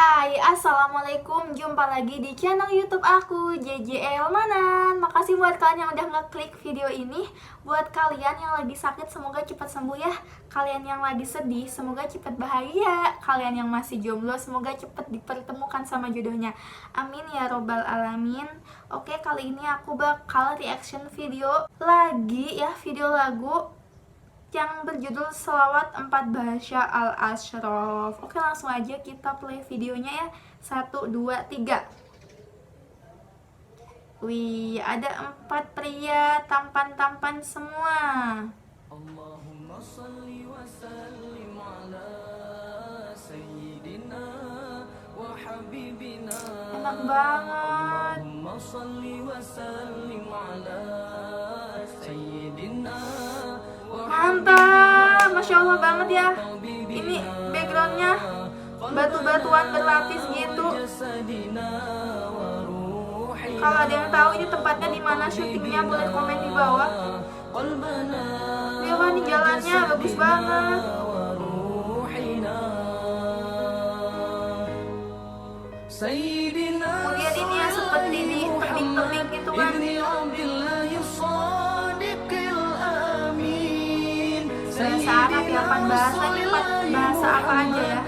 Hai, Assalamualaikum. Jumpa lagi di channel YouTube aku, JJ Elmanan. Makasih buat kalian yang udah ngeklik video ini. Buat kalian yang lagi sakit, semoga cepat sembuh ya. Kalian yang lagi sedih, semoga cepat bahagia. Kalian yang masih jomblo, semoga cepat dipertemukan sama jodohnya. Amin ya robbal alamin. Oke, kali ini aku bakal reaction video lagi ya, video lagu yang berjudul Selawat 4 Bahasa Al-Ashraf. Oke, langsung aja kita play videonya ya. 1, 2, 3. Wih, ada 4 pria tampan-tampan semua. Allahumma salli wa sallim ala sayyidina wa habibina. Enak banget. Allahumma salli wa sallim ala sayyidina. Mantap, Masya Allah banget ya. Ini backgroundnya batu-batuan berlapis gitu. Kalau ada yang tahu ini tempatnya di mana syutingnya, boleh komen di bawah. Lihat nih jalannya bagus banget. Kemudian ini ya seperti di tebing-tebing gitu kan. Bahasa Arab ya, 8 bahasa, ini 4 bahasa apa aja ya.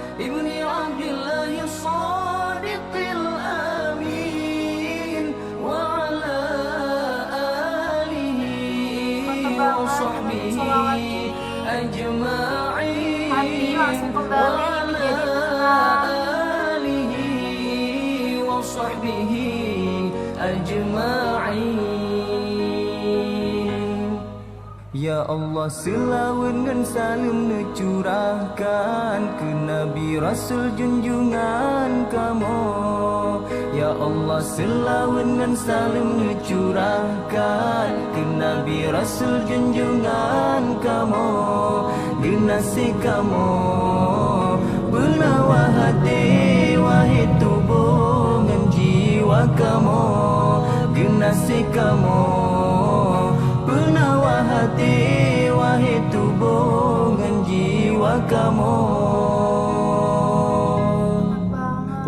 Hati langsung kembali menjadi Ya Allah, selawat dan salam curahkan ke Nabi Rasul junjungan kamu. Ya Allah, selawat dan salam curahkan ke Nabi Rasul junjungan kamu. Genasi kamu penawar hati, wahai tubuh dan jiwa kamu. Genasi kamu penawar hati, wahai tubuh dan jiwa kamu.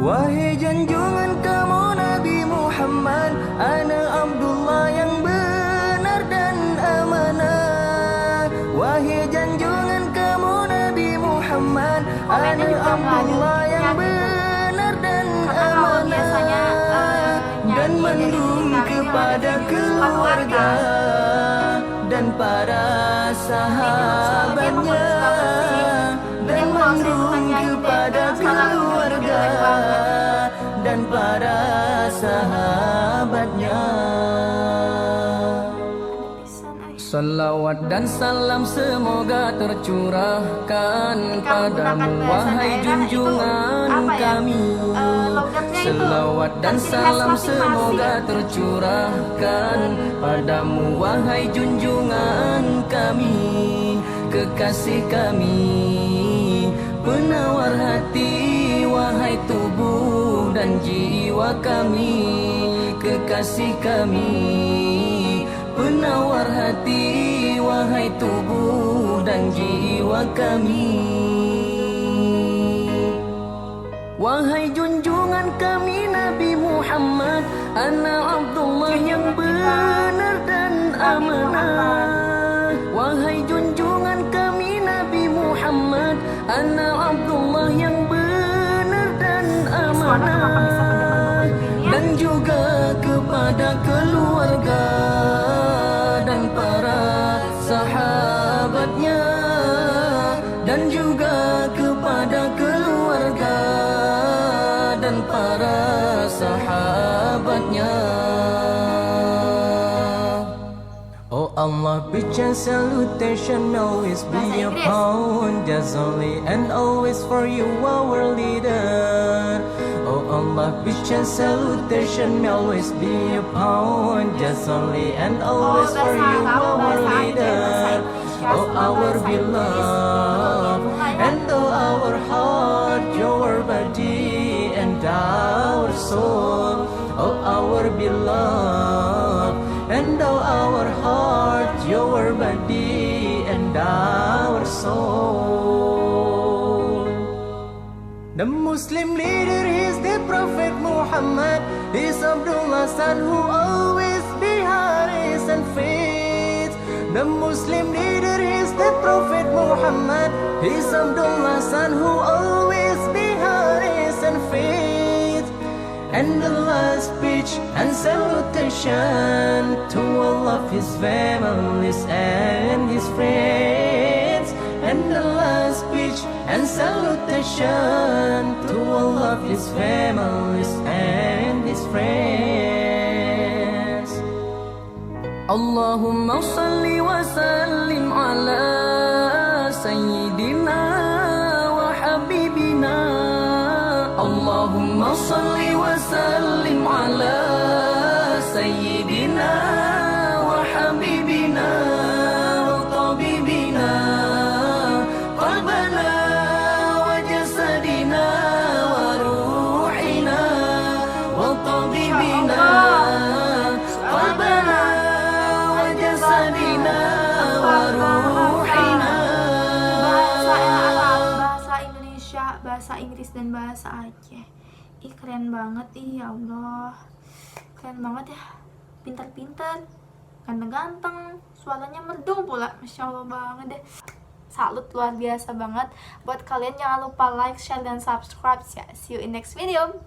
Wahai junjungan kamu Nabi Muhammad, ana Abdullah yang benar dan amanah. Wahai junjungan kamu Nabi Muhammad, ana Abdullah yang benar dan amanah. Dan mendung kepada keluarga dan para sahabatnya, dan mendung kepada keluarga dan para sahabatnya. Salawat dan salam semoga tercurahkan padamu, wahai junjungan kami. Salawat dan salam semoga tercurahkan padamu, wahai junjungan kami. Kekasih kami, penawar hati, wahai tubuh dan jiwa kami. Kekasih kami, penawar hati, wahai tubuh dan jiwa kami. Wahai junjungan kami Nabi Muhammad, ana Abdullah yang benar dan amanah. Wahai junjungan kami Nabi Muhammad, ana Abdullah yang benar dan amanah. Dan juga kepada keluarga dan para sahabatnya, dan juga kepada keluarga dan para sahabatnya. Oh Allah, peace and salutation always be upon just only and always for you our leader. Oh Allah, peace and salutation always be upon just only and always for you our leader. Oh our beloved, and oh our heart, your body and our soul. Oh our beloved, and oh our heart, your body and our soul. The Muslim leader is the Prophet Muhammad. He's Abdullah's son who always be haris and faith. The Muslim leader is the Prophet Muhammad. He's Abdullah's son who always be haris and faith. And the last speech and salutation to all of his families and his friends. And the last speech and salutation to all of his families and his friends. Allahumma salli wa sallim ala sayyidina wa habibina. Allahumma salli wa sallim ala sayyidina wa habibina wa tabibina qalbana wa jasadina wa ruhina wa tabibina qalbana wa jasadina wa ruhina. Bahasa Arab, bahasa Indonesia, bahasa Inggris dan bahasa Aceh. Ih keren banget, ih ya Allah, keren banget ya, pintar-pintar, ganteng-ganteng, suaranya merdu pula, masya Allah banget deh. Salut, luar biasa banget. Buat kalian jangan lupa like, share, dan subscribe ya. See you in next video.